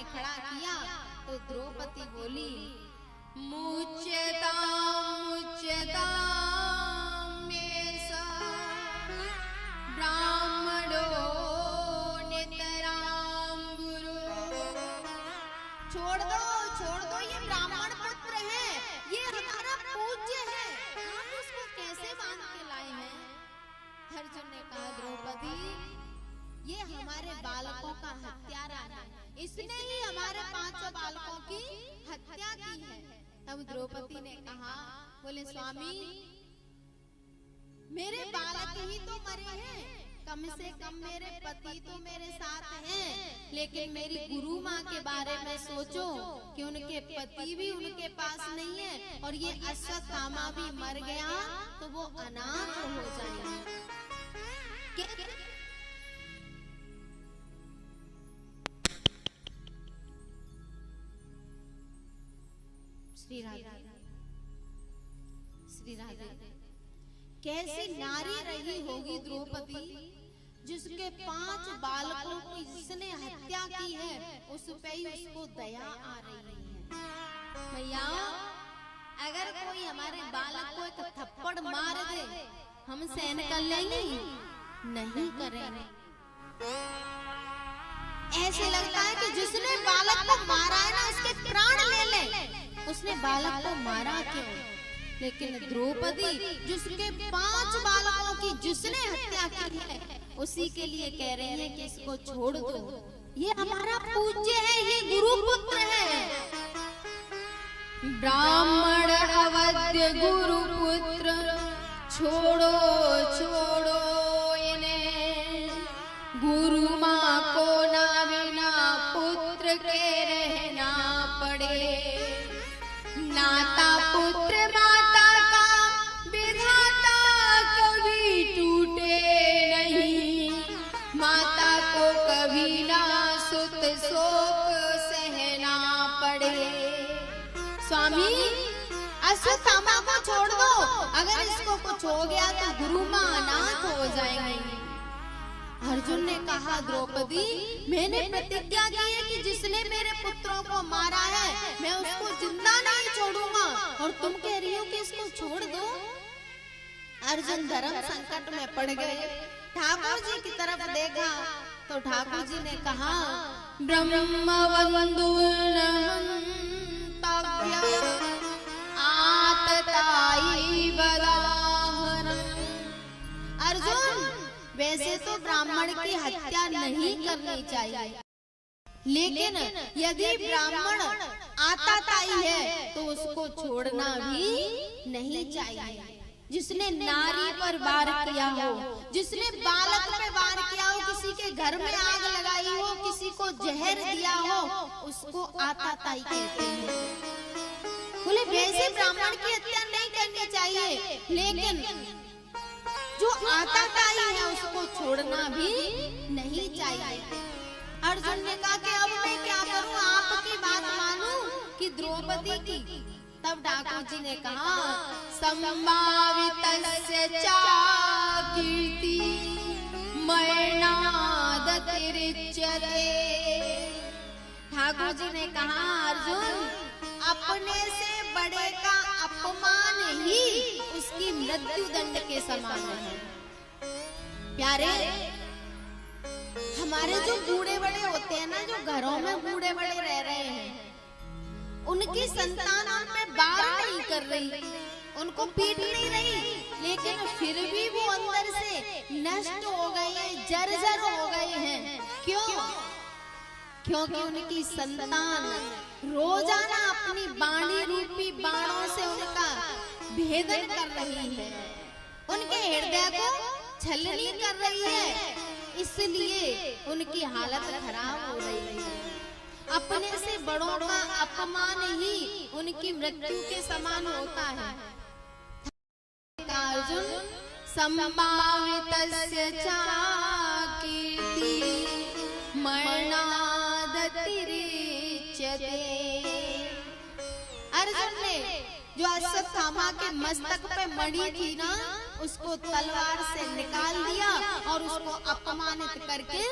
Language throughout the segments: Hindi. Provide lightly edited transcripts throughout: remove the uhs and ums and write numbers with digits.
सामने खड़ा किया तो द्रौपदी बोली, मुच्यताम् मुच्यताम् मेषा ब्राह्मणो नितरां गुरु। छोड़ दो, ये ब्राह्मण पुत्र है, ये हमारा पूज्य है, हम उसको कैसे बांध के लाए हैं? अर्जुन ने कहा, द्रौपदी ये हमारे बालकों का हत्यारा है, इसने ही हमारे 5 बालकों की हत्या की है। तब द्रौपदी ने कहा, बोले स्वामी मेरे बालक ही तो मरे हैं, कम से कम मेरे पति तो मेरे साथ हैं, लेकिन मेरी गुरु माँ के बारे में सोचो कि उनके पति भी उनके पास नहीं है और ये अश्वत्थामा भी मर गया तो वो अनाथ हो जाएंगे। श्री राधे कैसी नारी रही होगी द्रौपदी, जिसके 5 बालकों की जिसने हत्या की है उस पे ही उसको दया आ रही है। भैया अगर कोई हमारे बालक को एक थप्पड़ मार दे हम सहन कर लेंगे? नहीं करेंगे। ऐसे लगता है कि जिसने बालक को मारा है ना उसके प्राण ले ले, उसने बालक को मारा क्यों? लेकिन द्रौपदी जिसके 5 बालकों की जिसने हत्या की है उसी के लिए कह रही है कि इसको छोड़ दो, ये हमारा पूज्य है, ये गुरु पुत्र है। ब्राह्मण अवध्य गुरु पुत्र छोड़ो छोड़ो इन्हें, गुरु माँ को ना बिना पुत्र के रहना पड़े, नाता पुत्र माता का विधाता कभी टूटे नहीं, माता को कभी ना सुत शोक सहना पड़े। स्वामी अश्वत्थामा को छोड़ दो, अगर इसको कुछ हो गया तो गुरु माँ अनाथ हो जाएंगे। अर्जुन ने कहा, द्रौपदी मैंने प्रतिज्ञा की है कि जिसने मेरे पुत्रों को मारा है मैं उसको जिंदा नहीं छोड़ूंगा, और तुम कह रही हो कि इसको छोड़ दो। अर्जुन धर्म संकट में पड़ गए, ठाकुर जी की तरफ देखा तो ठाकुर जी ने कहा, ब्रह्मवंदुर्नहं आतताई बलाहनम्। अर्जुन वैसे तो ब्राह्मण की हत्या नहीं करनी चाहिए, लेकिन यदि ब्राह्मण आतताई है तो उसको छोड़ना भी नहीं चाहिए। जिसने नारी पर वार किया हो, जिसने बालक पे वार किया हो, किसी के घर में आग लगाई हो, किसी को जहर दिया हो, उसको आतताई कहते हैं। बोले वैसे ब्राह्मण की हत्या नहीं करनी चाहिए, लेकिन जो आतताई है उसको छोड़ना भी नहीं चाहिए। अर्जुन ने कहा कि अब मैं क्या करूं, आपकी बात मानूं कि द्रौपदी की? तब ठाकुर जी ने कहा, संभावितस्य चा कीर्ति मरणादतिरिच्यते। ठाकुर जी ने कहा, अर्जुन अपने से बड़े का अपमान ही उसकी मृत्यु दंड के समान है। प्यारे हमारे जो बूढ़े बड़े होते हैं ना, जो घरों में बूढ़े बड़े रह रहे हैं, उनकी संतान उन पे वार नहीं कर रही, उनको पीट नहीं रही, लेकिन फिर भी वो अंदर से नष्ट हो गए हैं, जर्जर हो गए हैं। क्यों? क्योंकि उनकी संतान रोजाना अपनी वाणी रूपी बाणों से उनका भेदन कर रही है, उनके हृदय को छलनी कर रही है, इसलिए उनकी हालत खराब हो रही है। अपने से बड़ों का अपमान ही उनकी मृत्यु के समान होता है। अर्जुन संभावितस्य चा कीर्ति मरणादतिरिच्यते। अर्जुन ने जो अश्वत्थामा के मस्तक पे मणि थी ना, उसको तलवार से निकाल दिया और उसको अपमानित करके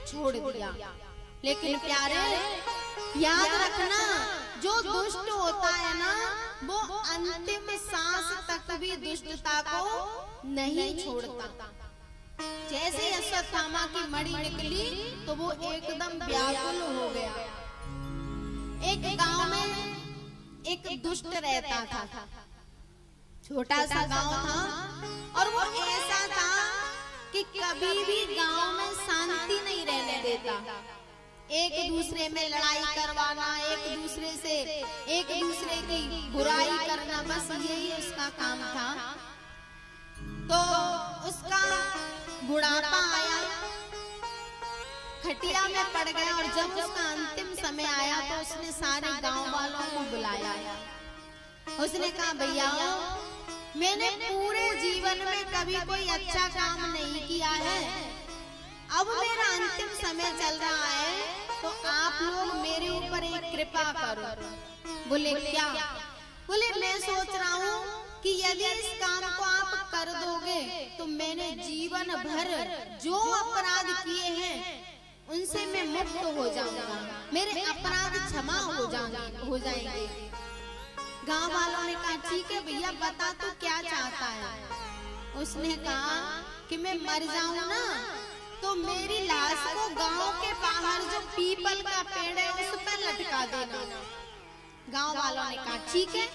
छोड़ दिया। लेकिन प्यारे याद रखना, जो दुष्ट होता है ना वो अंतिम सांस तक भी दुष्टता को नहीं छोड़ता। जैसे अश्वत्थामा की मणि निकली तो वो एकदम व्याकुल हो गया। एक गांव में एक दुष्ट रहता था, छोटा सा गांव था और वो ऐसा था कि कभी भी गांव में शांति नहीं रहने देता। एक दूसरे में लड़ाई करवाना, एक दूसरे की बुराई करना, बस यही उसका काम था। तो उसका बुढ़ापा आया, खटिया में पड़ गया और जब उसका अंतिम समय आया तो उसने सारे गांव वालों को बुलाया। उसने कहा, भैया मैंने पूरे जीवन में कभी कोई अच्छा काम नहीं किया है, अब मेरा अंतिम समय चल रहा है तो आप लोग मेरे ऊपर एक कृपा करो। बोले क्या? बोले मैं सोच रहा हूँ कि यदि इस काम को आप कर दोगे तो मैंने जीवन भर जो अपराध किए हैं उनसे मैं मुक्त हो जाऊंगा, मेरे अपराध क्षमा हो जाएंगे। गांव वालों ने कहा, ठीक है भैया बता तू क्या चाहता है। उसने कहा कि मैं मर जाऊं ना तो मेरी लाश को गांव के बाहर जो पीपल का पेड़ है उस पर लटका देना। गांव वालों ने कहा ठीक है।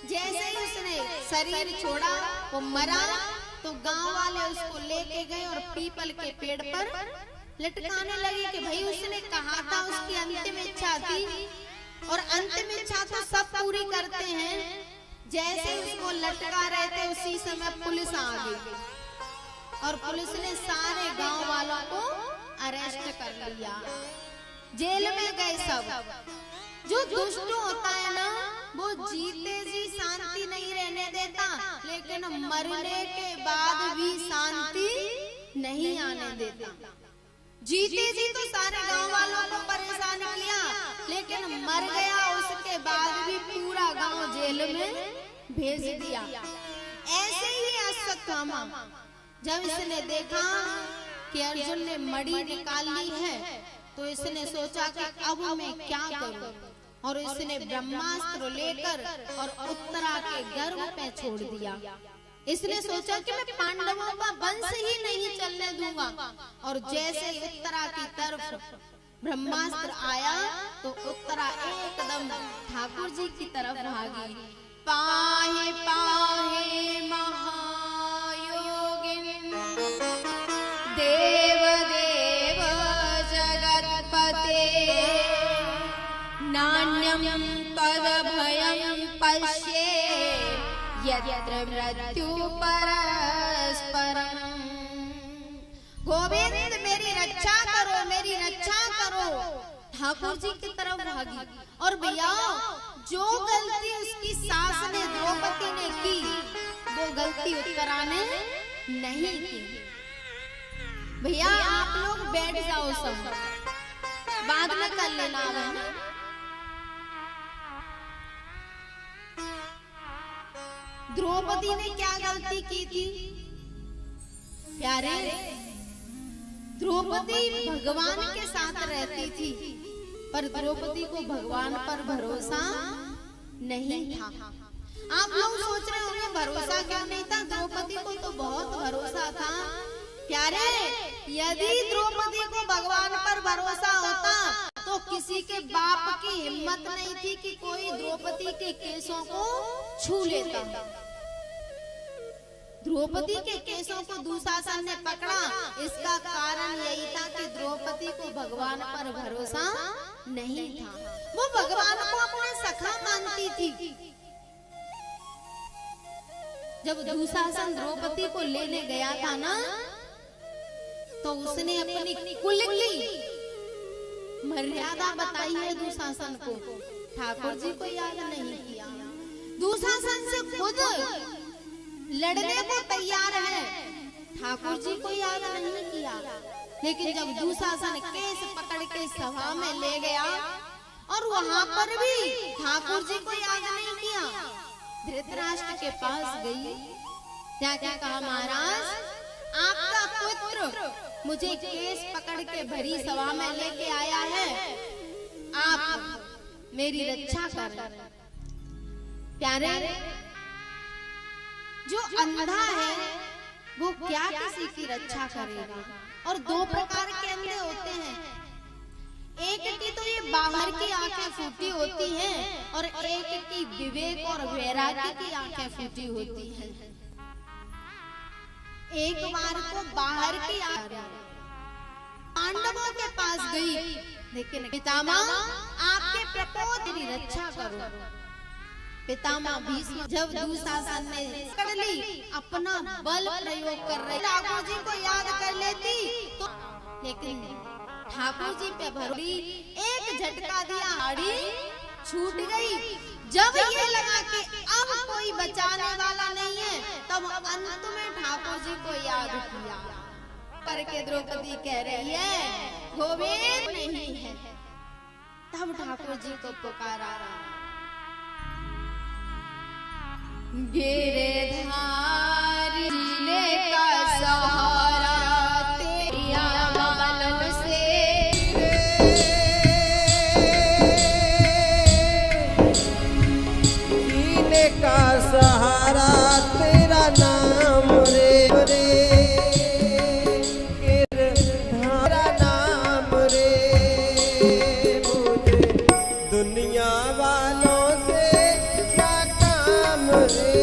जैसे ही उसने शरीर छोड़ा वो मरा तो गांव वाले उसको लेके गए और पीपल के पेड़ पर लटकाने लगे कि भाई उसने कहा था, उसकी अंतिम इच्छा थी और अंतिम इच्छा तो सब पूरी करते हैं। जैसे उसको लटका रहे थे उसी समय पुलिस आ गई और पुलिस ने सारे गांव वालों को अरेस्ट कर लिया, जेल में गए सब। जो दुष्ट होता है ना वो जीते जी शांति नहीं रहने देता, लेकिन मरने के बाद भी शांति नहीं आने देता। जीते जी तो सारे गांव वालों को परेशान किया, लेकिन मर गया उसके बाद भी पूरा गांव जेल में भेज दिया। ऐसे ही अश्वत्थामा जब इसने देखा कि अर्जुन ने मणि निकाल ली है तो इसने सोचा कि अब मैं क्या करूं, और इसने ब्रह्मास्त्र लेकर और उत्तरा के गर्भ पे छोड़ दिया। इसने सोचा कि मैं पांडवों का वंश ही नहीं चलने दूंगा, और जैसे उत्तरा की तरफ ब्रह्मास्त्र आया तो उत्तरा एकदम ठाकुर जी की तरफ भागी। पाहे पाहे महायोगिन देव देव जगत्पते नान्यं तद भयं पश्ये यत्र मृत्यु परस्परम्। गोविंद मेरी रक्षा करो, मेरी रक्षा करो। ठाकुर जी की तरफ भागी। और भैया जो गलती उसकी सास ने द्रौपदी ने की वो गलती उत्तरा ने नहीं की। भैया आप लोग बैठ जाओ, सब बाद में कर लेना है। द्रौपदी ने क्या गलती की थी प्यारे? द्रौपदी भगवान के साथ रहती थी पर द्रौपदी को भगवान पर भरोसा नहीं था। आप लोग सोच रहे होंगे भरोसा क्यों नहीं था? द्रौपदी को तो बहुत भरोसा था प्यारे। यदि द्रौपदी को भगवान पर भरोसा होता तो किसी के बाप की हिम्मत नहीं थी कि कोई द्रौपदी के केसों को छू लेता। द्रौपदी के केसों को दुशासन ने पकड़ा, इसका कारण यही था कि द्रौपदी को भगवान पर भरोसा नहीं था। वो भगवान को अपने सखा मानती थी। जब दुशासन द्रौपदी को लेने गया था ना तो उसने अपनी कुल की मर्यादा बताई है दुशासन को, ठाकुर जी को याद नहीं किया। दुशासन से खुद लड़ने को तैयार है, ठाकुर जी को याद नहीं किया। लेकिन जब दुशासन केस पकड़ के सभा में ले गया और वहां पर भी ठाकुर जी को याद नहीं किया, धृतराष्ट्र के पास गई, क्या कहा, महाराज आपका पुत्र मुझे केस पकड़ के भरी सभा में लेके आया है, आप मेरी रक्षा कर। प्यारे, जो अंधा है वो क्या किसी की रक्षा करेगा? और दो प्रकार के अंधे होते हैं, एक की तो ये बाहर की आंखें फूटी होती हैं और एक की विवेक और वैराग्य की आंखें फूटी होती हैं। एक बार को बाहर की आंखें पांडवों के पास गई, लेकिन पितामह आपके प्रपोत की रक्षा करो। पितामह भीष्म जब दुशासन ने पकड़ ली, अपना बल प्रयोग कर रहे, ठाकुर जी को याद कर लेती तो, लेकिन ठाकुर जी पे भरोली एक झटका दिया, हाड़ी छूट गई। जब ये लगा कि अब कोई बचाने वाला नहीं है, तब अंत में ठाकुर जी को याद किया करके द्रौपदी कह रही है गोविंद नहीं है। तब ठाकुर जी को पुकारा, गिरधार जिले का सहारा तेरी आंगन से, जिले का सहारा तेरा नाम रे रे, गिरधारा नाम रे, मुझे दुनिया वालों से क्या काम रे।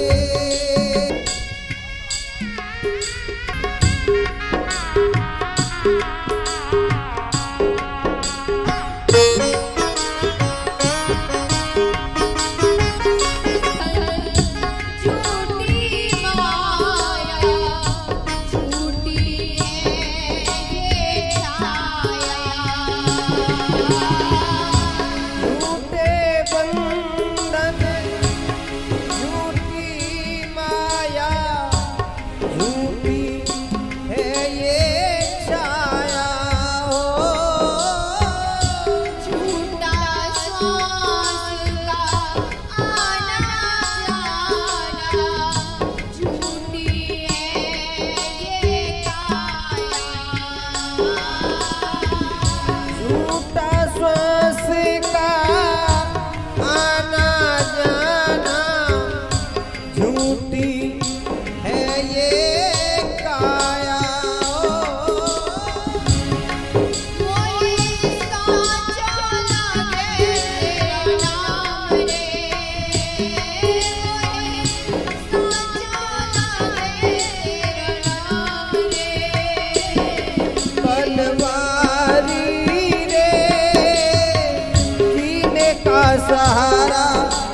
सहारा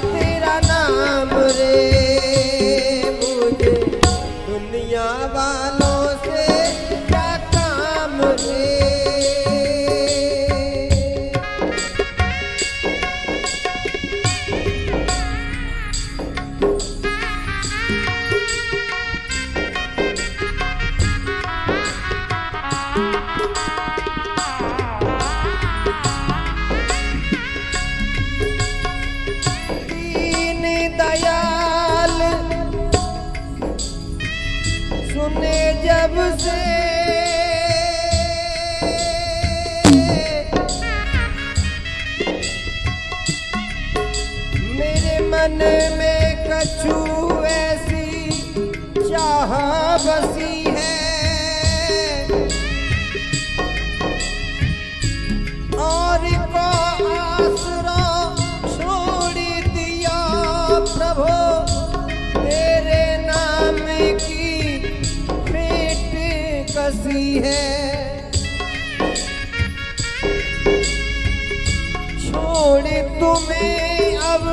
तेरा नाम रे, मुझे दुनिया वालों से क्या काम रे। दयाल सुने जब से मेरे मन में कछु ऐसी चाह बसी है, और को आसरा प्रभु तेरे नाम की भेंट कसी है। छोड़ तुम्हें अब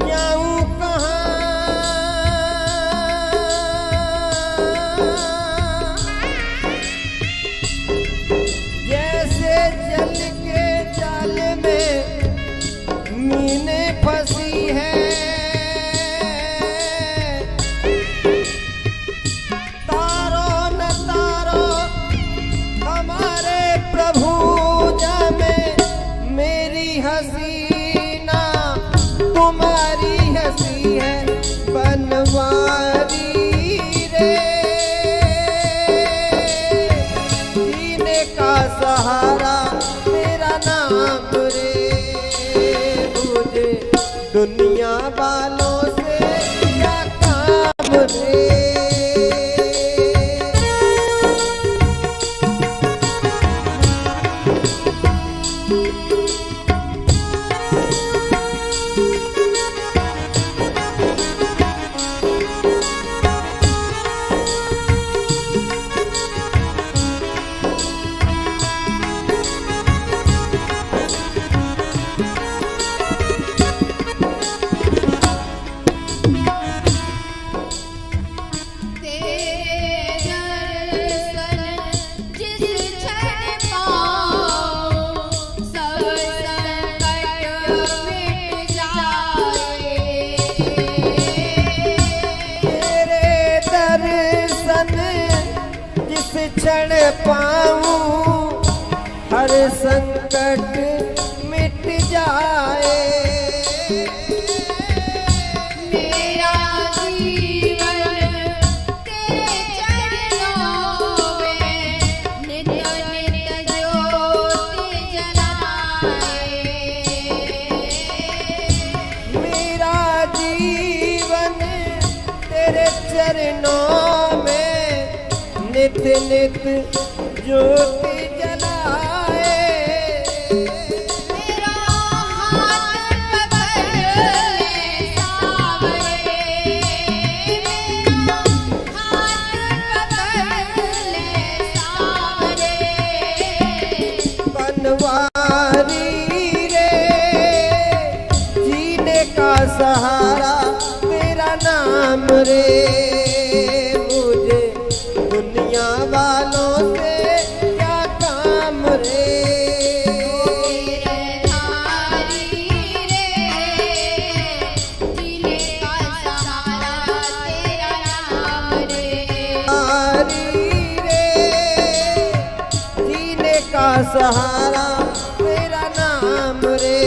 जाऊं कहाँ, जैसे जल के जाल में मीने फंसी है। तारो न तारो हमारे प्रभु जामे, मेरी हसीना तुम्हारी हंसी है बनवारी रे, जीने का सहारा तेरा नाम रे। नित नित ज्योति जलाए। मेरा हाथ पकड़ ले सावरे, मेरा हाथ पकड़ ले सावरे। बनवारी रे जीने का सहारा तेरा नाम रे। मुझे दुनिया वालों से क्या काम रे। गिरधारी रे जीने का सहारा तेरा नाम रे। हरी रे जीने का सहारा तेरा नाम रे।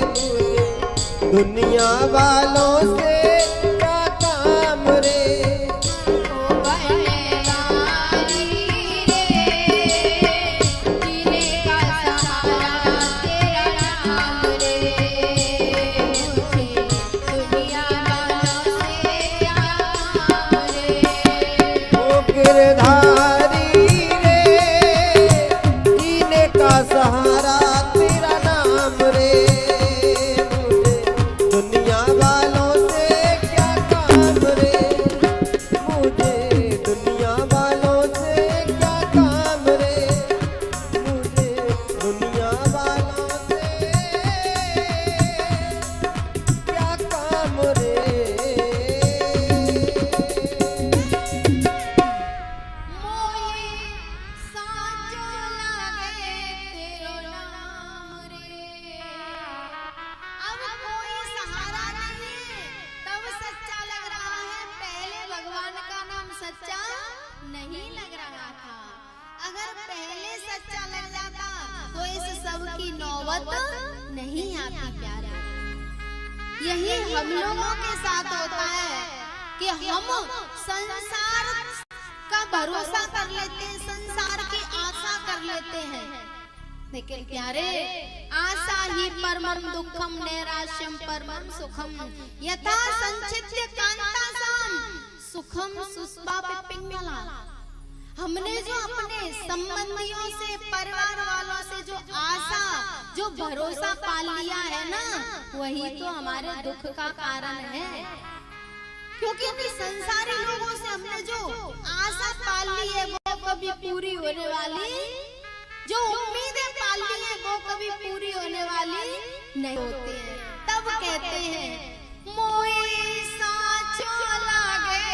मुझे दुनिया वालों से क्या काम रे। ओ बलवारी रे जीने का सहारा तेरा नाम रे। मुझे दुनिया वालों से क्या काम रे। ओ गिरधारी रे जीने का सहारा तेरा नाम रे। मुझे दुनिया वालों से क्या काम रे। मुझे दुनिया वालों से क्या काम रे। मुझे दुनिया वालों से क्या काम रे। मोये साचो लागे तेरो नाम रे। अब कोई सहारा नहीं तब सच्चा लग रहा है, पहले भगवान का नाम सच्चा नहीं लग रहा था। अगर पहले सच्चा लग जाता तो इस सब की नौबत नहीं आती प्यारे। यही हम लोगों के साथ होता है कि हम संसार का भरोसा कर लेते हैं, संसार की आशा कर लेते हैं। लेकिन प्यारे आशा ही परमम दुखम नैराश्यम परमम सुखम यथा संचित्य कांतासाम सुखम सुष्पा पिंगला। हमने जो अपने संबंधियों से, परिवार वालों से जो आशा, जो भरोसा पाल लिया है ना, वही तो हमारे दुख का कारण है। क्योंकि अपने संसारी लोगों से हमने जो आशा पाल ली है वो कभी पूरी होने वाली, जो उम्मीदें पाल ली है वो कभी पूरी होने वाली नहीं होती है। तब कहते हैं मोए साचो लागे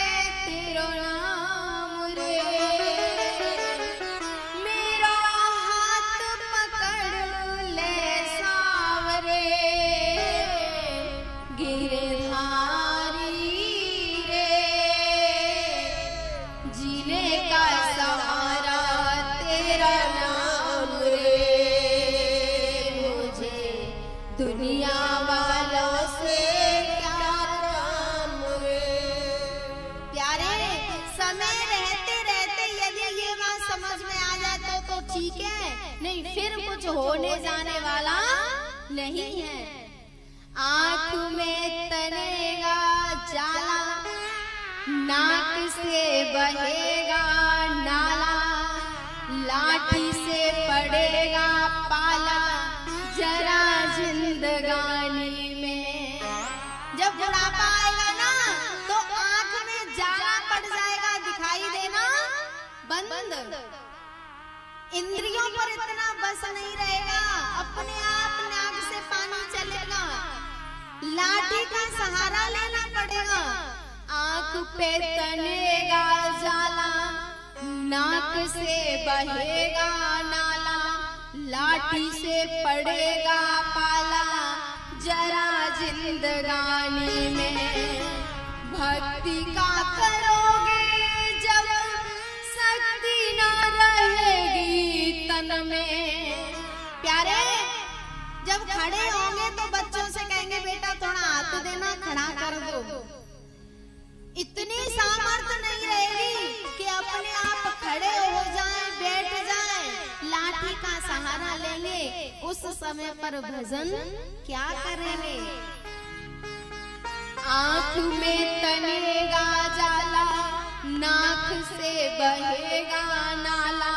तेरो नाम रे। मेरा हाथ पकड़ ले सावरे, गिरधारी रे जीने का सहारा तेरा नाम रे। मुझे दुनिया वालों से क्या काम रे। प्यारे समय रहते रहते यदि ये बात समझ में आ जाए तो ठीक है, नहीं फिर कुछ होने जाने वाला नहीं है। आँख में तनेगा जाला, नाक से बहेगा नाला, लाठी से पड़ेगा पाला जरा जिंदगानी में। जब बुढ़ापा आएगा ना तो आँख में जाला पड़ जाएगा, दिखाई देना बंद। इंद्रियों पर इतना बस नहीं रहेगा, अपने आप नाक से पानी चलेगा, लाठी का सहारा लेना पड़ेगा। आँख पे तनेगा जाला, नाक से बहेगा नाला, लाठी से पड़ेगा पाला जरा जिंदगानी में। भक्ति का करोगे जब शक्ति न रहेगी तन में। प्यारे जब खड़े होंगे तो बच्चों से कहेंगे बेटा थोड़ा हाथ देना, खड़ा कर दो। इतनी सामर्थ्य नहीं रहेगी कि अपने आप खड़े हो जाएं, बैठ जाएं, लाठी का सहारा लेंगे, उस समय पर भजन क्या करेंगे। आँख में तनेगा जाला, नाक से बहेगा नाला,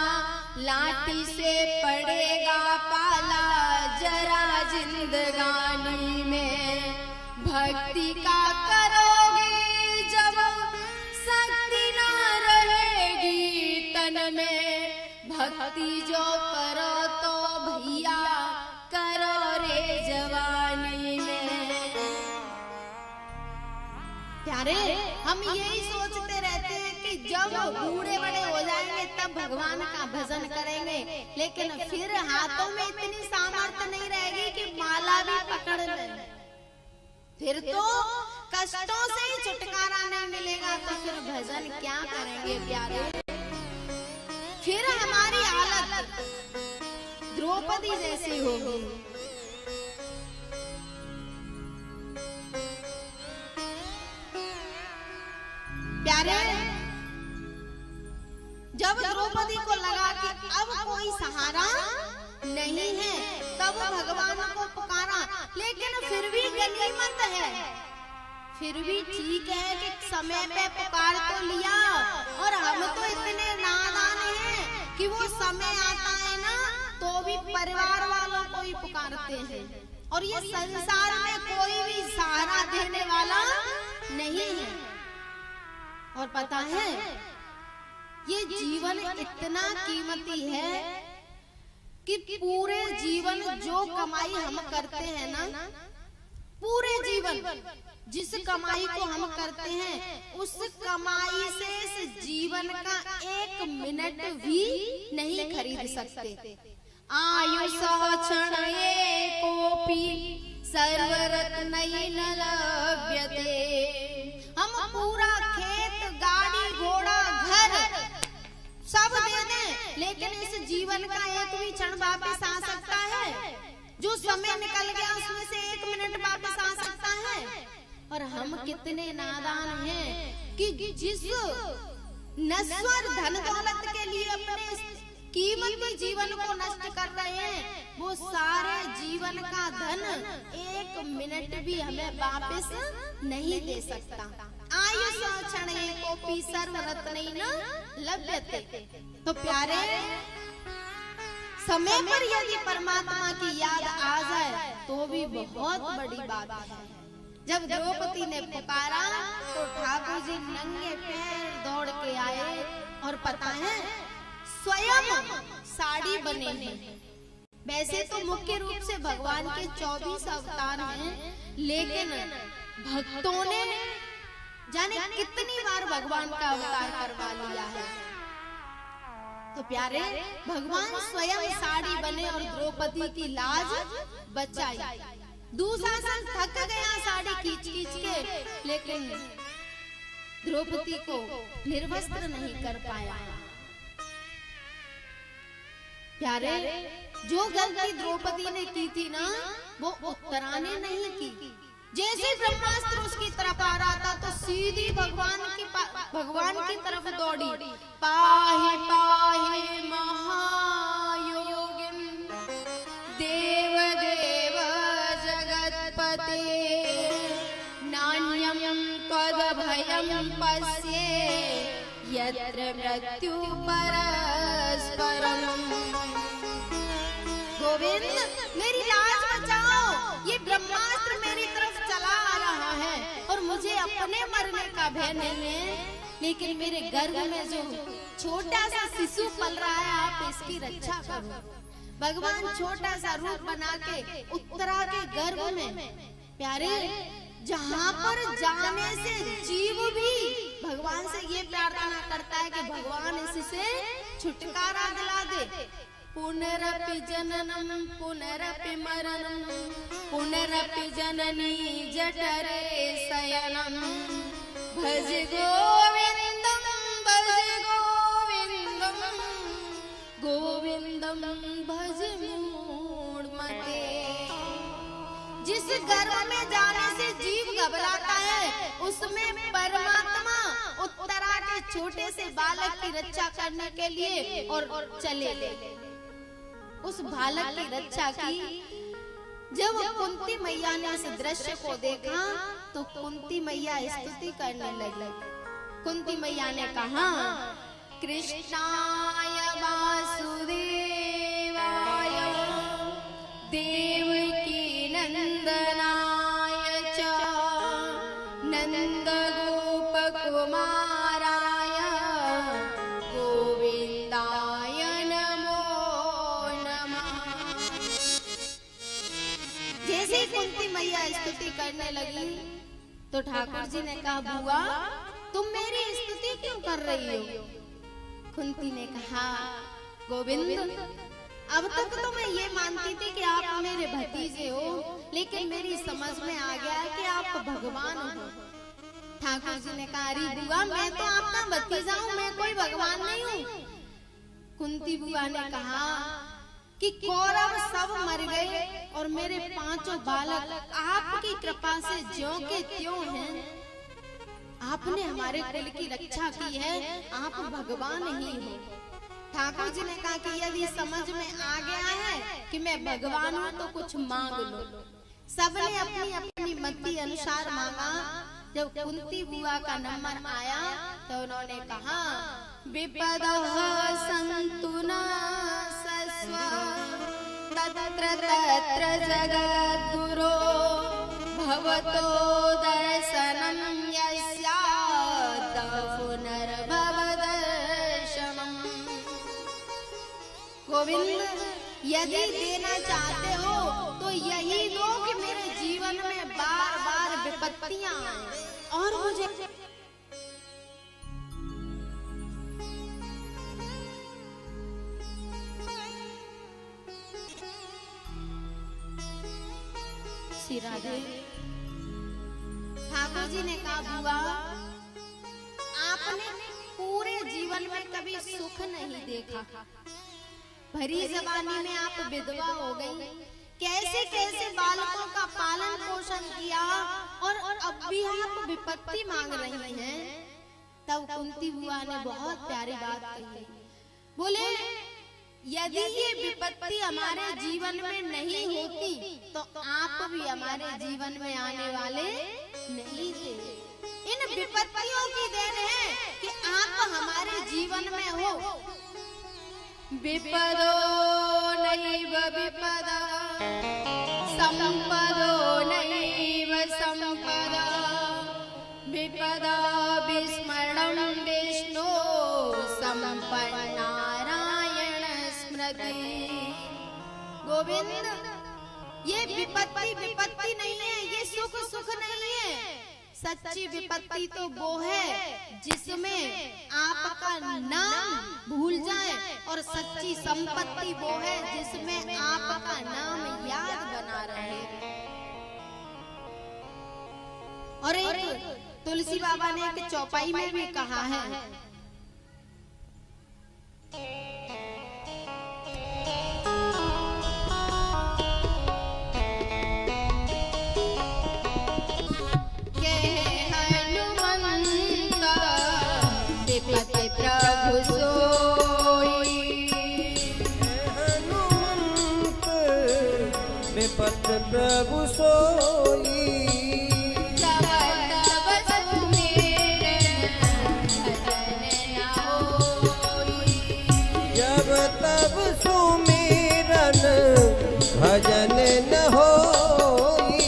लाठी से पड़ेगा पाला, जरा जिंदगानी में भक्ति का करोगे जब शक्ति ना रहेगी तन में, भक्ति जो करो तो भैया करो रे जवानी में। प्यारे, हम यही सोचते रहते हैं कि जब बूढ़े बड़े हो जाएंगे तब भगवान का भजन करेंगे, लेकिन फिर हाथों में इतनी सामर्थ्य नहीं रहेगी कि माला भी पकड़ लें, फिर तो कष्टों से ही छुटकारा नहीं मिलेगा, तो फिर भजन क्या करेंगे प्यारे। फिर हमारी हालत द्रौपदी जैसी होगी। प्यारे, जब द्रौपदी को लगा कि अब कोई सहारा नहीं है, तब भगवान को पुकारा, लेकिन फिर भी गनीमत है, फिर भी ठीक है कि समय पे पुकार तो लिया। और हम तो इतने नादान हैं कि वो समय आता है ना तो भी परिवार वालों को ही पुकारते हैं, और ये संसार में कोई भी सहारा देने वाला नहीं है। और पता है, ये जीवन इतना कीमती है कि पूरे जीवन जो कमाई हम करते हैं ना, पूरे जीवन जिस कमाई को हम करते हैं, उस कमाई से इस जीवन का 1 मिनट भी नहीं खरीद सकते। आयुष क्षण एकोपि सर्वरत्नैः न लभ्यते। हम पूरा खेत, गाड़ी, घोड़ा, घर सब दे दें, लेकिन इस जीवन का एक भी क्षण वापस आ सकता है? जो समय निकल गया उसमें से 1 मिनट वापस आ सकता है? और हम कितने नादान हैं कि जिस नश्वर धन दौलत के लिए अपने कीमती जीवन को नष्ट कर रहे हैं, वो सारे जीवन का धन 1 मिनट भी हमें वापस नहीं दे सकता। आयुष क्षण एकोपि सर्वरत्नैः न लभ्यते। तो प्यारे, समय पर यदि परमात्मा की याद आ जाए तो भी बहुत बड़ी बात है। जब द्रौपदी ने पुकारा तो ठाकुर जी नंगे पैर दौड़ के आए, और पता है स्वयं साड़ी बने हैं। वैसे तो मुख्य रूप से भगवान के 24 अवतार हैं, लेकिन भक्तों ने जाने कितनी बार भगवान का अवतार करवा लिया है। तो प्यारे, भगवान स्वयं साड़ी बने और द्रौपदी की लाज बचाई। दुशासन थक गया साड़ी खींच खींच के, लेकिन द्रौपदी को निर्वस्त्र नहीं कर पाया। प्यारे, जो गलती द्रौपदी ने की थी ना, वो उत्तरा ने नहीं की। जैसे ब्रह्मास्त्र उसकी तरफ आ रहा था तो सीधी भगवान की तरफ दौड़ी। पाहि पाहि महायोगिन देव देव जगत्पते, नान्यं त्वद्भयं पश्ये यत्र मृत्यु परस्परम्। गोविंद, मेरी लाज बचाओ, ये ब्रह्मास्त्र मेरी तरफ चला आ रहा है और मुझे अपने मरने का भय नहीं है, लेकिन मेरे गर्भ में जो छोटा सा शिशु पल रहा है, आप इसकी रक्षा करो। भगवान छोटा सा रूप बना के उत्तरा के गर्भ में, प्यारे, जहाँ पर जाने से जीव भी भगवान से ये प्रार्थना करता है कि भगवान इससे छुटकारा दिला दे। पुनरपि जननम पुनरपि मरणम पुनरपि जननी जठरे शयनम, भज गोविंदम गोविंदम भज मूढ़मते। जिस गर्भ में जाने से जीव घबराता है, उसमें परमात्मा उत्तरा के छोटे से बालक की रक्षा करने के लिए और चले गए। उस बालक की रक्षा की। जब कुंती मैया ने इस दृश्य को देखा तो कुंती मैया स्तुति करने लगी। कुंती मैया ने कहा कृष्णाय वासुदेवाय देवकी नंदनाय च नंद गोप कुमाराय गोविंदाय नमो नमः। जैसे कुंती मैया स्तुति करने लगी तो ठाकुर जी ने कहा बुआ तुम मेरी स्तुति क्यों कर रही हो? कुंती ने कहा गोविंद अब तक तो मैं ये मानती थी कि आप मेरे भतीजे हो, लेकिन मेरी समझ में आ गया है कि आप भगवान हो। ठाकुर जी ने कहा अरे बुआ मैं तो आपका भतीजा हूँ, मैं कोई भगवान नहीं हूँ। कुंती बुआ ने कहा कि कौरव सब मर गए और मेरे पांचों बालक आपकी कृपा से ज्यों के त्यों हैं। आपने हमारे कुल की रक्षा की है, आप भगवान ही हो। ठाकुर जी ने कहा कि यदि समझ में आ गया है कि मैं भगवान हूँ तो कुछ मांग लो। सबने अपनी अपनी मति अनुसार मांगा। जब कुंती बुआ का नंबर आया तो उन्होंने कहा विपदः सन्तु न सस्व तत्र तत्र जगद्गुरो भवतो दर्शनं यस्यात् पुनर्भवदर्शनम्। गोविंद यदि देना चाहते हो तो यही दो कि मेरे जीवन में बार बार विपत्तियां आए और मुझे श्री राधे। ठाकुर जी ने कहा बुआ आपने पूरे जीवन में कभी सुख नहीं देखा, भरी जवानी में आप विधवा हो गई, कैसे कैसे बालकों का पालन पोषण किया और अब भी आप विपत्ति मांग रही हैं। तब कुंती बुआ ने बहुत प्यारी बात कही, बोले यदि ये विपत्ति हमारे जीवन में नहीं होती तो आप भी हमारे जीवन में आने वाले नहीं थे। इन विपत्तियों की देन है कि आप हमारे जीवन में हो। विपदो नैव विपदा संपदो नैव संपदा विपदा विस्मरणं विष्णु संपन्नारायण स्मृति। गोविंद ये विपत्ति विपत्ति नहीं है, ये सुख सुख नहीं है। सच्ची विपत्ति तो वो है जिसमें आपका नाम भूल जाए, और सच्ची संपत्ति वो है जिसमें आपका नाम याद बना रहे। और एक तुलसी बाबा ने एक चौपाई में भी कहा है प्रभु सोई हनुमंत विपत प्रभु सोई तब तब सुमिरन भजन न होई। जब तब सुमिरन भजन न होई।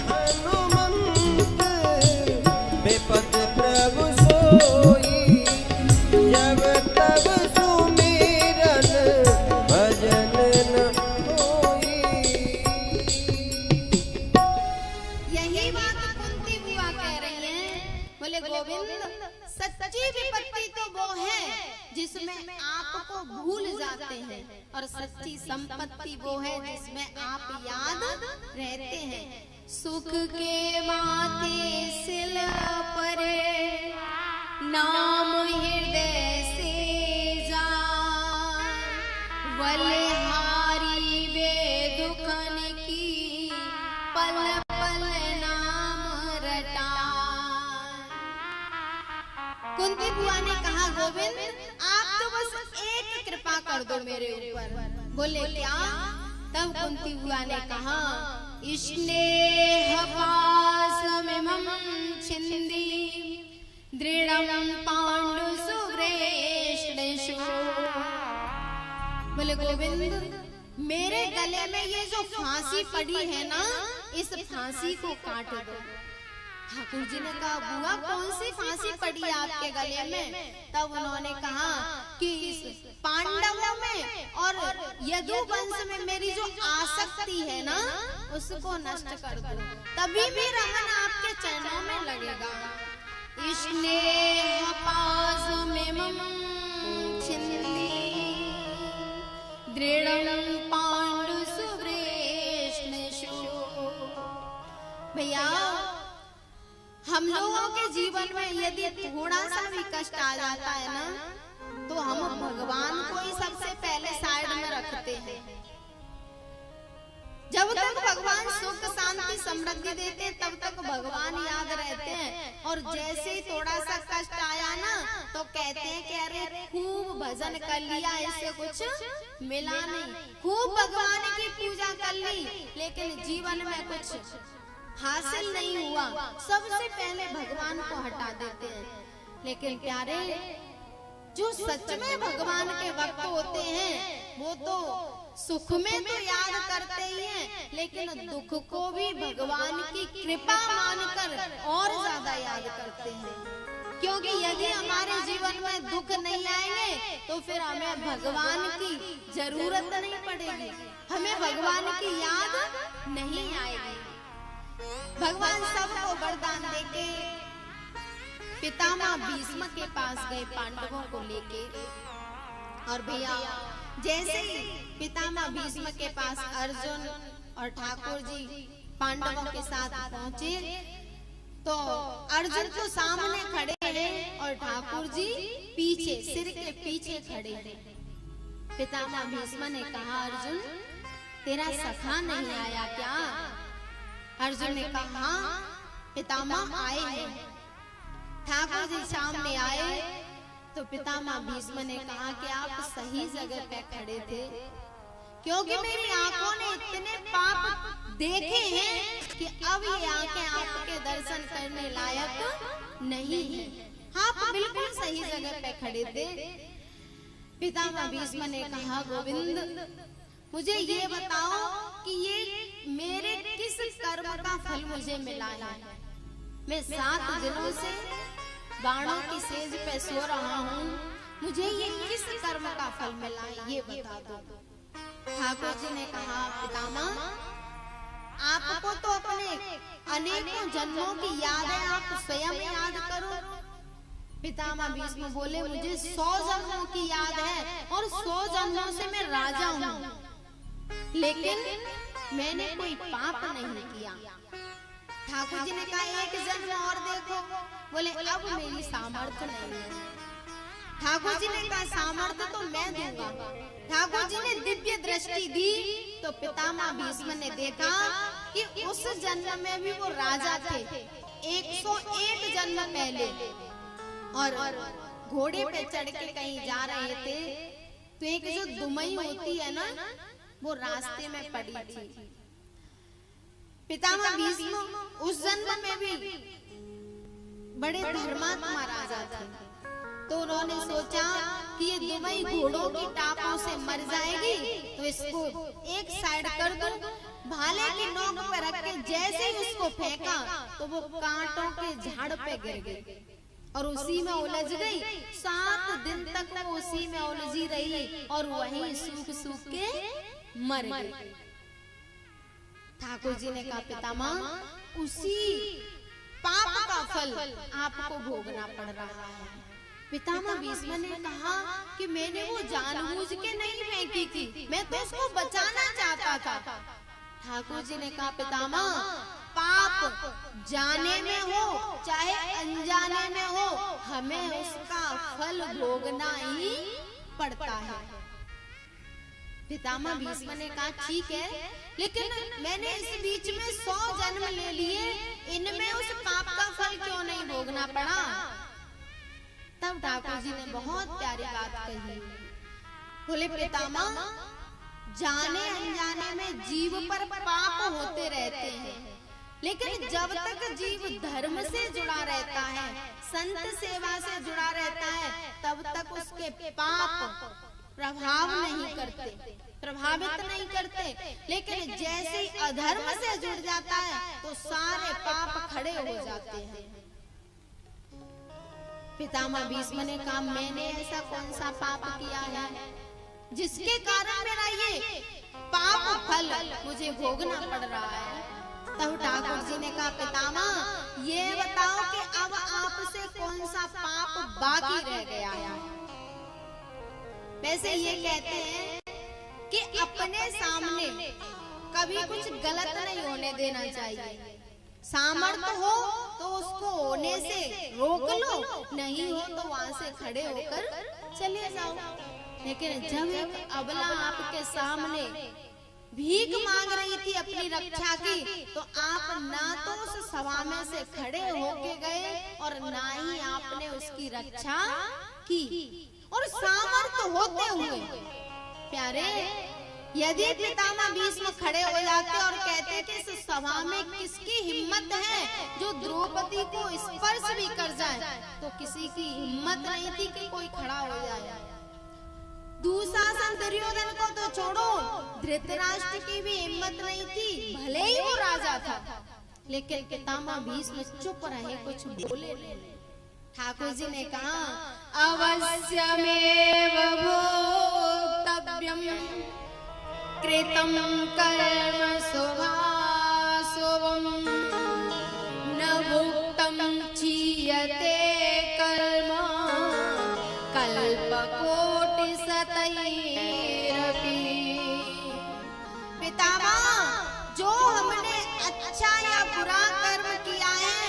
हनुमंत विपत प्रभु सोई जब तब सुमिरन भजन न होई। यही बात कुंती बुआ कह रही हैं। बोले गोविंद सच्ची विपत्ति तो वो है जिसमें आपको भूल जाते हैं, और सच्ची संपत्ति वो है जिसमें आप याद रहते हैं। सुख के माथे सिल परे नाम हृदय से जान, बलिहारी वे दुखन की पल पल नाम रटान। कुंती बुआ ने कहा गोविंद आप तो बस एक कृपा कर दो मेरे ऊपर। बोले क्या? तब कुंती बुआ ने कहा स्नेहपाशमिमं छिन्दी दृढं पाण्डुसुव्रेष्णेषु। बोले गोविंद, मेरे गले में ये जो फांसी पड़ी है ना, इस फांसी को काट दो। ठाकुर जी ने कहा, बुआ कौन सी फांसी पड़ी है आपके गले में? तब उन्होंने कहा कि इस पांडवों में और यदु वंश में मेरी जो आसक्ति है ना, उसको नष्ट कर दो, तभी भी रमन आपके चरणों में लगेगा। स्नेहपाशमिमं छिन्दी दृढं पाण्डुसुव्रेष्णेषु। भैया, हम लोगों के जीवन में यदि थोड़ा सा भी कष्ट आ जाता है ना, तो हम भगवान को ही सबसे पहले साइड में रखते हैं। जब तक भगवान सुख शांति समृद्धि देते, तब तक भगवान याद रहते हैं। और जैसे ही थोड़ा सा कष्ट आया ना, तो कहते हैं कि अरे खूब भजन कर लिया, इससे कुछ मिला नहीं, खूब भगवान की पूजा कर ली, लेकिन जीवन में कुछ हासिल नहीं हुआ। सबसे पहले भगवान को हटा देते हैं। लेकिन प्यारे, जो सच में भगवान के भक्त होते हैं, वो तो सुख में तो याद करते ही हैं, लेकिन दुख को भी भगवान की कृपा मानकर और ज्यादा याद करते हैं। क्योंकि यदि हमारे जीवन में दुख नहीं आएंगे, तो फिर हमें भगवान की जरूरत नहीं पड़ेगी, हमें भगवान की याद नहीं आएगी। भगवान सबको वरदान देके पितामह भीष्म के पास गए पांडवों को लेके। और भैया, जैसे ही पितामह भीष्म के पास अर्जुन और ठाकुर जी पांडवों के साथ पहुंचे, तो अर्जुन तो सामने खड़े हैं और ठाकुर जी पीछे, सिर के पीछे खड़े हैं। पितामह भीष्म ने कहा, अर्जुन तेरा सखा नहीं आया क्या? अर्जुन ने कहा, हाँ पितामह आए हैं। ठाकुर जी सामने आए तो पितामह भीष्म ने कहा कि आप सही जगह पे खड़े थे, क्योंकि मेरी आंखों ने इतने पाप देखे हैं कि अब ये आंखें आपके दर्शन करने लायक नहीं है। आप बिल्कुल सही जगह पे खड़े थे। पितामह भीष्म ने कहा, गोविंद मुझे ये बताओ कि ये मेरे किस कर्म का फल मुझे मिला है? मैं 7 दिनों से बाणों की सेज पे सो रहा हूँ, मुझे ये किस कर्म का फल मिला है, ये बता दो। ठाकुर जी ने कहा, पितामह आपको तो अपने अनेकों जन्मों की याद है, आप स्वयं याद करो। पितामह भीष्म बोले, मुझे 100 जन्मों की याद है और 100 जन्मों से मैं राजा हूँ, लेकिन मैंने कोई पाप नहीं किया। ठाकुर जी ने कहा, एक जन्म और देखो। बोले, अब मेरी सामर्थ्य नहीं है। ठाकुर जी ने कहा, सामर्थ्य तो मैं दूंगा। ठाकुर जी ने दिव्य दृष्टि दी तो पितामह भीष्म ने देखा कि उस जन्म में भी वो राजा थे, 101 जन्म पहले, और घोड़े पे चढ़ के कहीं जा रहे थे, तो एक जो दुमई होती है ना, वो रास्ते में पड़ी थी। पितामह भीष्म उस जन्म में भी बड़े धर्मात्मा राजा थे, तो उन्होंने सोचा कि ये दुमई घोड़ों की टापों से मर जाएगी, तो इसको एक साइड कर दो। भाले की नोक पे रख के जैसे ही उसको फेंका, तो वो कांटों के झाड़ पे गिर गई और उसी में उलझ गई। 7 दिन तक वो उसी में उलझी रही और वहीं सूख सूख के मर गई। ठाकुर जी ने कहा, पितामह उसी पाप का फल आपको भोगना पड़ रहा है। पितामह भीष्म ने कहा कि मैंने वो जानबूझ के नहीं फेंकी थी, मैं तो उसको बचाना चाहता था। ठाकुर जी ने कहा, पितामह पाप जाने में हो चाहे अनजाने में हो, हमें उसका फल भोगना ही पड़ता है। पितामह भीष्म ने कहा, ठीक है, लेकिन मैंने इस बीच में 100 जन्म ले लिए, इनमें उस पाप का फल क्यों नहीं भोगना पड़ा? तब ठाकुर जी ने बहुत प्यारी बात कही। बोले, पितामह जाने अनजाने में जीव पर पाप होते रहते हैं, लेकिन जब तक जीव धर्म से जुड़ा रहता है, संत सेवा से जुड़ा रहता है, तब तक उसके पाप प्रभाव नहीं करते, प्रभावित नहीं करते। लेकिन जैसे ही अधर्म से जुड़ जाता है तो सारे पाप खड़े हो जाते हैं। पितामह भीष्म ने कहा, मैंने ऐसा कौन सा पाप किया है जिसके कारण मेरा ये पाप फल मुझे भोगना पड़ रहा है? तब ठाकुर जी ने कहा, पितामह ये बताओ कि अब आपसे कौन सा पाप बाकी रह गया है? वैसे ये कहते हैं कि अपने सामने कभी कुछ गलत नहीं होने देना चाहिए। सामर्थ्य हो तो उसको होने से रोक लो, नहीं हो तो वहां से खड़े होकर चले जाओ। लेकिन जब एक अबला आपके सामने भीख मांग रही थी अपनी रक्षा की, तो आप ना तो उस सभा में से खड़े होके गए और ना ही आपने उसकी रक्षा की। और सामर्थ्य होते हुए प्यारे, यदि पितामह भीष्म खड़े हो जाते और कहते कि इस सभा में किसकी हिम्मत है जो द्रौपदी को स्पर्श भी कर जाए, तो किसी की हिम्मत नहीं थी कि कोई खड़ा हो जाए। दुशासन दुर्योधन को तो छोड़ो, धृतराष्ट्र की भी हिम्मत नहीं थी, भले ही वो राजा था, लेकिन पितामह भीष्म चुप रहे, कुछ बोले नहीं। ठाकुर जी ने कहा, अवश्यमेव भोक्तव्यम कृतं कर्म शुभाशुभं न भुक्तं क्षीयते कर्म कल्पकोटि शतैरपि। पितामह, जो हमने अच्छा या बुरा कर्म किया है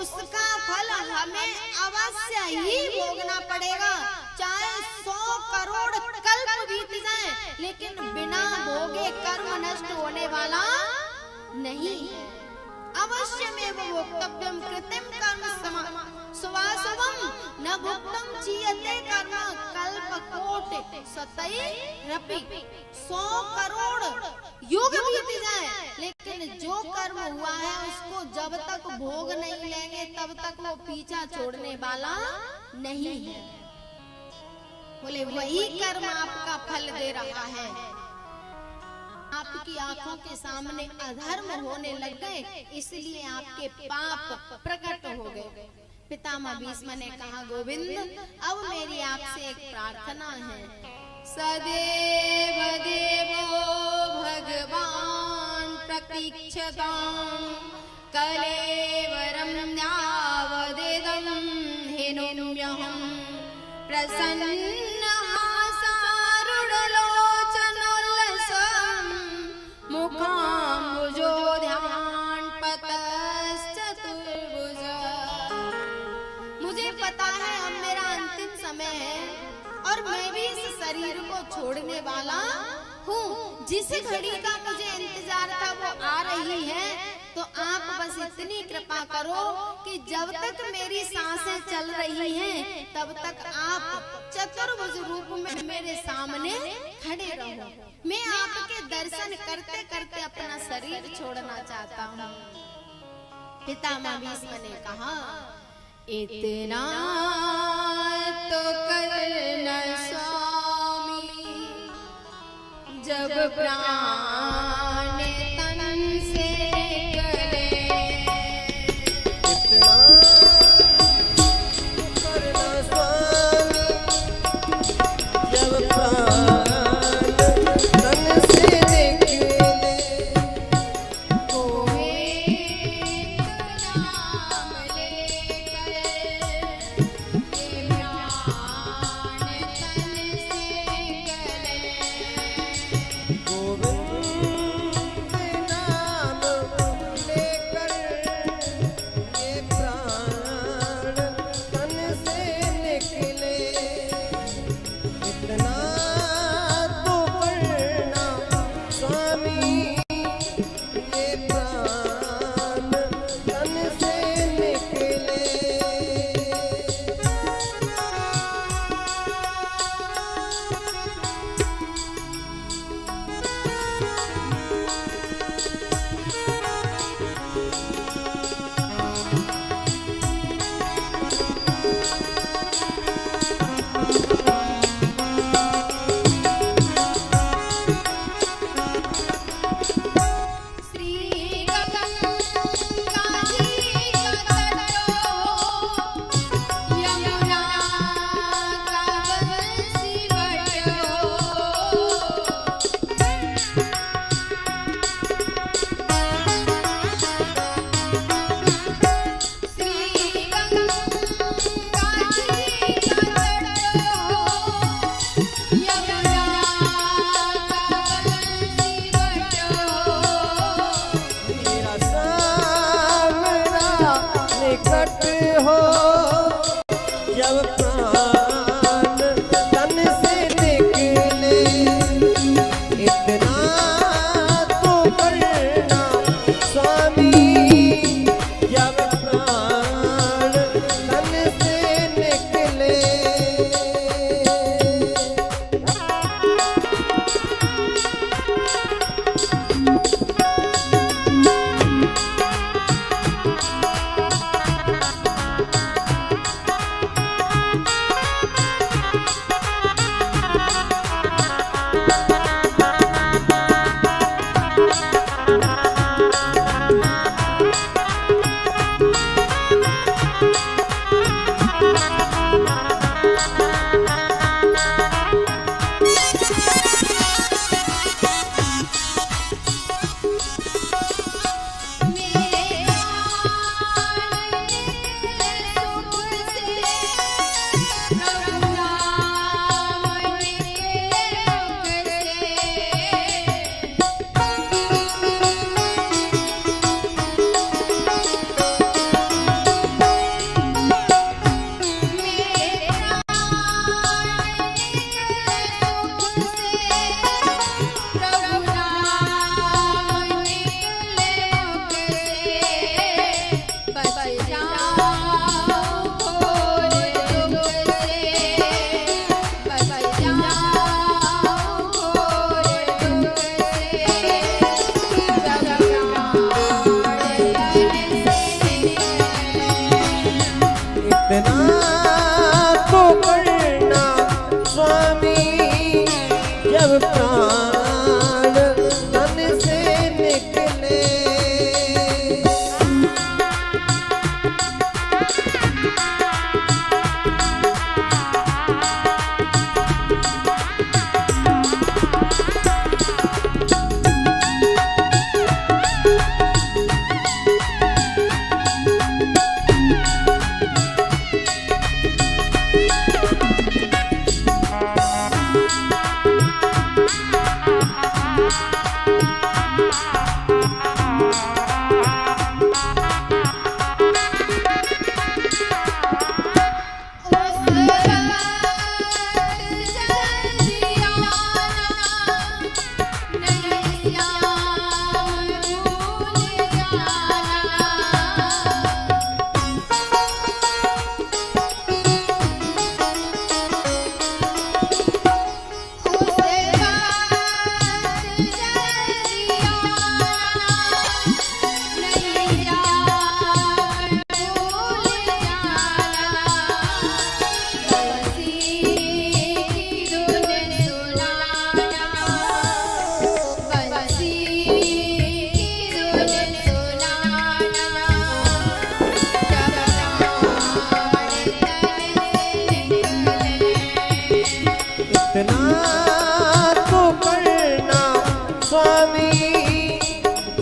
उसका फल हमें अवश्य ही भोगना पड़ेगा, चाहे 100 करोड़ कल्प बीत जाए, लेकिन बिना भोगे कर्म नष्ट होने वाला नहीं है। अवश्य में भोक्तव्यम कृतिम कर्म शुभाशुभम न भुक्तम क्षीयते कर्म कल्पकोटि शतैरपि। 100 करोड़ युग बीत जाए, लेकिन जो कर्म हुआ है उसको जब तक भोग नहीं लेंगे तब तक वो पीछा छोड़ने वाला नहीं है। बोले वही कर्म आपका फल दे रहा है। आपकी आंखों के सामने अधर्म होने लग गए, इसलिए आपके पाप प्रकट हो गए। पितामह भीष्म ने कहा, गोविंद अब मेरी आपसे एक प्रार्थना है। सदैव देवो भगवान प्रतीक्षतां कलेवरं यावदेदं हिनोम्यहं प्रसन्न हासारुणलोचनोल्लसं मुखाम्बुजोध्यान पतश्चतुर्भुज। मुझे पता है अब मेरा अंतिम समय है और मैं भी इस शरीर को छोड़ने वाला हूँ। जिस घड़ी का मुझे इंतजार था वो आ रही है, तो आप बस इतनी कृपा करो कि जब तक मेरी सांसें चल रही हैं तब तक आप चतुर्भुज रूप में मेरे सामने खड़े रहो। मैं आपके दर्शन करते करते अपना शरीर छोड़ना चाहता हूँ। पितामह भीष्म ने कहा, इतना तो करना स्वामी, जब प्राण तन से निकले। इतना तो करना स्वामी, जब प्राण तन से निकले। गोविंद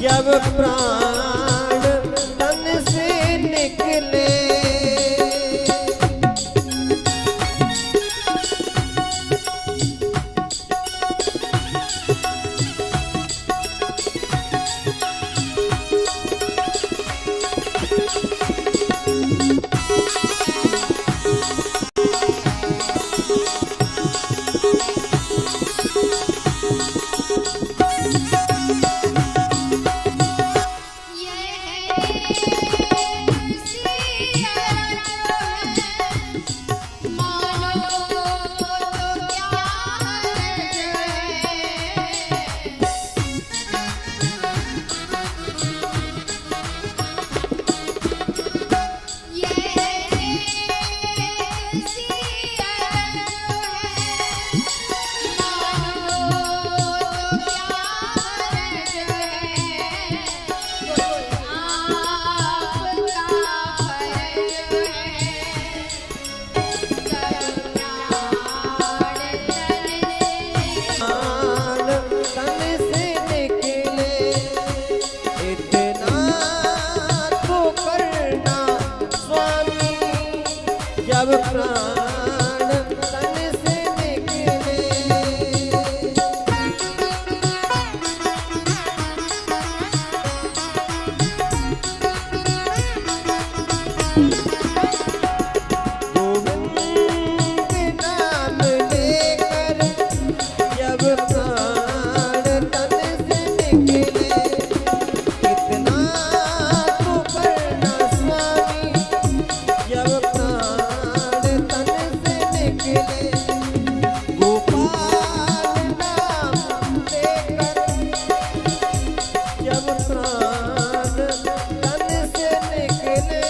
जब प्राण तन से निकले जब प्राण तन से निकले गोविंद नाम लेकर जब प्राण तन से निकले इतना तो करना स्वामी जब गोपाल नाम लेकर जब प्राण तन से निकले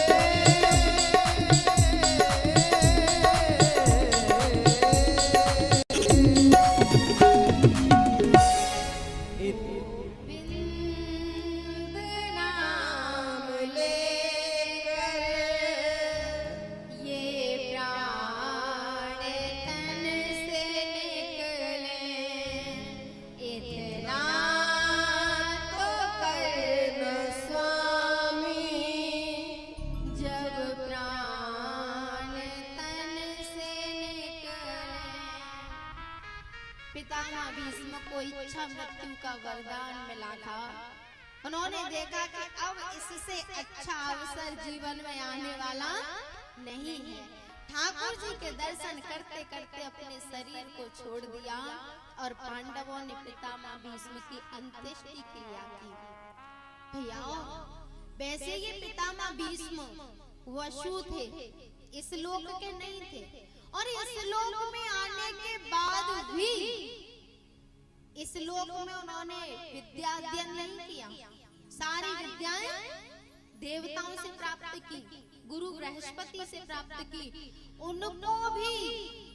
पितामह भीष्म को इच्छा मृत्यु का वरदान मिला था। उन्होंने देखा कि अब इससे अच्छा अवसर जीवन में आने वाला नहीं है। ठाकुर जी के दर्शन करते करते अपने शरीर को छोड़ दिया और पांडवों ने पितामह भीष्म की अंत्येष्टि क्रिया की। भैया वैसे ये पितामह भीष्म वसु थे, इस लोक के नहीं थे और इस लोक में आने के बाद भी इस लोक में उन्होंने विद्या अध्ययन नहीं किया। सारी विद्याएं देवताओं से प्राप्त की, गुरु बृहस्पति से प्राप्त की। उनको भी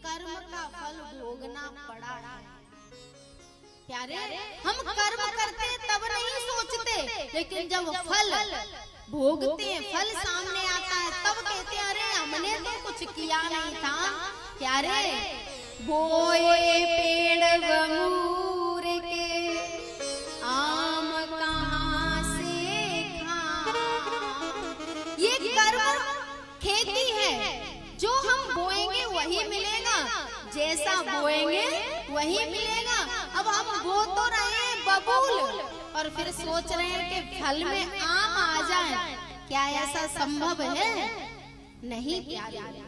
कर्म का फल भोगना पड़ा है। प्यारे, हम कर्म करते तब नहीं सोचते, लेकिन जब फल भोगते हैं, फल सामने आता है, तब कहते हैं अरे हमने तो कुछ किया नहीं था। प्यारे, बोए पेड़ बमूर के आम कहाँ से खाएं। ये कर्म खेती है, जो हम बोएंगे वही मिलेगा, जैसा बोएंगे वही मिलेगा। अब हम बो तो रहे हैं, और फिर सोच रहे हैं कि फल में आम आ जाए। क्या ऐसा संभव है? नहीं प्यारे,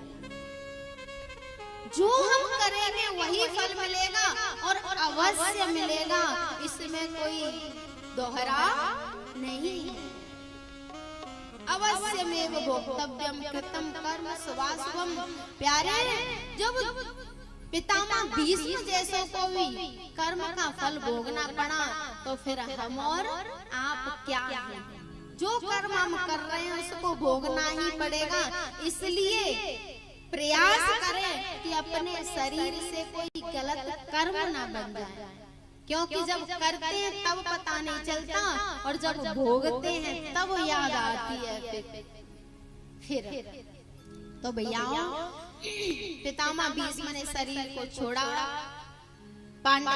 जो हम करेंगे वही फल मिलेगा और अवश्य मिलेगा, इसमें कोई दोहरा नहीं है। अवश्य में भोक्तव्यम कृतम कर्म शुभाशुभम। प्यारे, जब पितामह भीष्म जैसों को भी कर्म का फल भोगना पड़ा तो फिर हम और आप क्या हैं? जो कर्म हम कर रहे हैं उसको भोगना ही पड़ेगा। इसलिए प्रयास करें कि अपने शरीर से कोई गलत कर्म ना बन जाए, क्योंकि जब करते हैं तब पता नहीं चलता और जब भोगते हैं तब याद आती है। फिर तो भैया, पितामह भीष्म ने शरीर को छोड़ा, पांडव